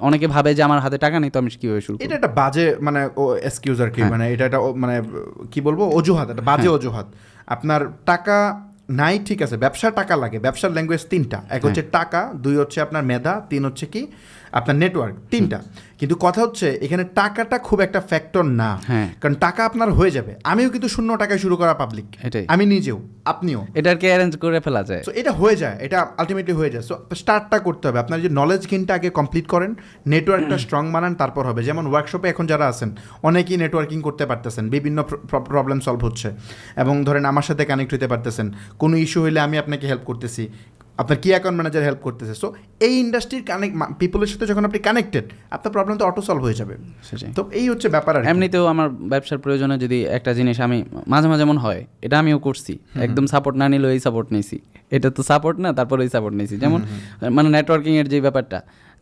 অনেকে ভাবে যে আমার হাতে টাকা নেই, তো আমি কীভাবে শুরু করব? এটা একটা বাজে মানে এক্সকিউজ আর কি, মানে এটা একটা মানে কি বলবো, অজুহাত, একটা বাজে অজুহাত। আপনার টাকা নাই, ঠিক আছে, ব্যবসার টাকা লাগে। ব্যবসার ল্যাঙ্গুয়েজ তিনটা, এক হচ্ছে টাকা, দুই হচ্ছে আপনার মেধা, তিন হচ্ছে কি আপনার নেটওয়ার্ক, তিনটা। কিন্তু কথা হচ্ছে এখানে টাকাটা খুব একটা ফ্যাক্টর না, কারণ টাকা আপনার হয়ে যাবে। আমিও কিন্তু 0 টাকায় শুরু করা পাবলিক, এটাই আমি নিজেও, আপনিও। এটা আর কি অ্যারেঞ্জ করে ফেলা যায়, সো এটা হয়ে যায়, এটা আলটিমেটলি হয়ে যায়। সো স্টার্টটা করতে হবে, আপনার যে নলেজ গেইনটা আগে কমপ্লিট করেন, নেটওয়ার্কটা স্ট্রং বানান, তারপর হবে। যেমন ওয়ার্কশপে এখন যারা আছেন অনেকেই নেটওয়ার্কিং করতে পারতেছেন, বিভিন্ন প্রবলেম সলভ হচ্ছে, এবং ধরেন আমার সাথে কানেক্ট হতে পারতেছেন। কোনো ইস্যু হলে আমি আপনাকে হেল্প করতেছি, আপনার কি অ্যাকাউন্ট ম্যানেজার হেল্প করতেছে। সো এই ইন্ডাস্ট্রির পিপলের সাথে যখন আপনি কানেক্টেড, আপনার প্রবলেম তো অটো সলভ হয়ে যাবে। তো এই হচ্ছে ব্যাপার। আর এমনিতেও আমার ব্যবসার প্রয়োজনে যদি একটা জিনিস আমি মাঝে মাঝে মনে হয়, এটা আমিও করছি, একদম সাপোর্ট না নিলেও এই সাপোর্ট নিয়েছি, এটা তো সাপোর্ট না, তারপরে এই সাপোর্ট নিয়েছি। যেমন মানে নেটওয়ার্কিংয়ের যে ব্যাপারটা,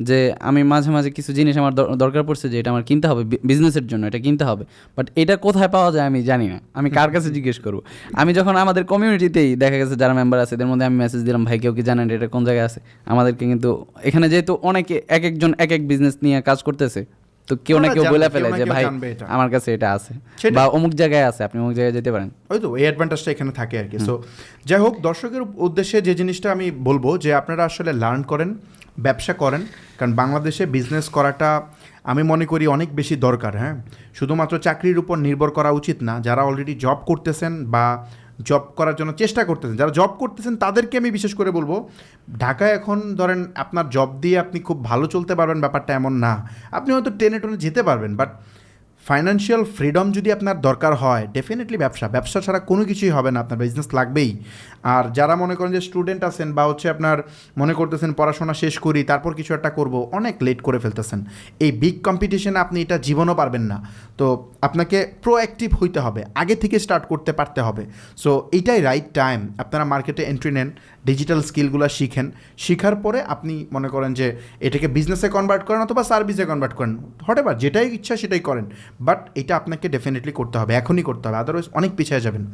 যে আমি মাঝে মাঝে কিছু জিনিস আমার দরকার পড়ছে, যে এটা আমার কিনতে হবে বিজনেসের জন্য, এটা কিনতে হবে, বাট এটা কোথায় পাওয়া যায় আমি জানি না, আমি কার কাছে জিজ্ঞেস করবো? আমি যখন আমাদের কমিউনিটিতেই দেখা গেছে যারা মেম্বার আছে এদের মধ্যে আমি মেসেজ দিলাম, ভাই কেউ কি জানেন এটা কোন জায়গায় আছে আমাদেরকে, কিন্তু এখানে যেহেতু অনেকে এক একজন এক এক বিজনেস নিয়ে কাজ করতেছে, তো কেউ না কেউ বলে ফেলে যে ভাই আমার কাছে এটা আছে, বা অমুক জায়গায় আছে, আপনি অমুক জায়গায় যেতে পারেন। ওই তো এই অ্যাডভান্টেজটা এখানে থাকে আর কি। সো যাই হোক, দর্শকের উদ্দেশ্যে যে জিনিসটা আমি বলবো, যে আপনারা আসলে লার্ন করেন, ব্যবসা করেন, কারণ বাংলাদেশে বিজনেস করাটা আমি মনে করি অনেক বেশি দরকার। হ্যাঁ, শুধুমাত্র চাকরির উপর নির্ভর করা উচিত না। যারা অলরেডি জব করতেছেন বা জব করার জন্য চেষ্টা করতেছেন, যারা জব করতেছেন তাদেরকে আমি বিশেষ করে বলবো, ঢাকায় এখন ধরেন আপনার জব দিয়ে আপনি খুব ভালো চলতে পারবেন, ব্যাপারটা এমন না। আপনি হয়তো টেনে যেতে পারবেন, বাট ফাইন্যান্সিয়াল ফ্রিডম যদি আপনার দরকার হয়, ডেফিনেটলি ব্যবসা ছাড়া কোনো কিছুই হবে না, আপনার বিজনেস লাগবেই। আর যারা মনে করেন যে স্টুডেন্ট আছেন, বা হচ্ছে আপনার মনে করতেছেন পড়াশোনা শেষ করি তারপর কিছু একটা করব, অনেক লেট করে ফেলতেছেন। এই বিগ কম্পিটিশনে আপনি এটা জীবনও পারবেন না। তো আপনাকে প্রোঅ্যাক্টিভ হইতে হবে, আগে থেকে স্টার্ট করতে পারতে হবে। সো এইটাই রাইট টাইম, আপনারা মার্কেটে এন্ট্রি নেন, ডিজিটাল স্কিলগুলো শিখেন, শিখার পরে আপনি মনে করেন যে এটাকে বিজনেসে কনভার্ট করেন অথবা সার্ভিসে কনভার্ট করেন, হটেভার যেটাই ইচ্ছা সেটাই করেন, বাট এটা আপনাকে ডেফিনেটলি করতে হবে, এখনই করতে হবে, আদারওয়াইজ অনেক পিছিয়ে যাবেন।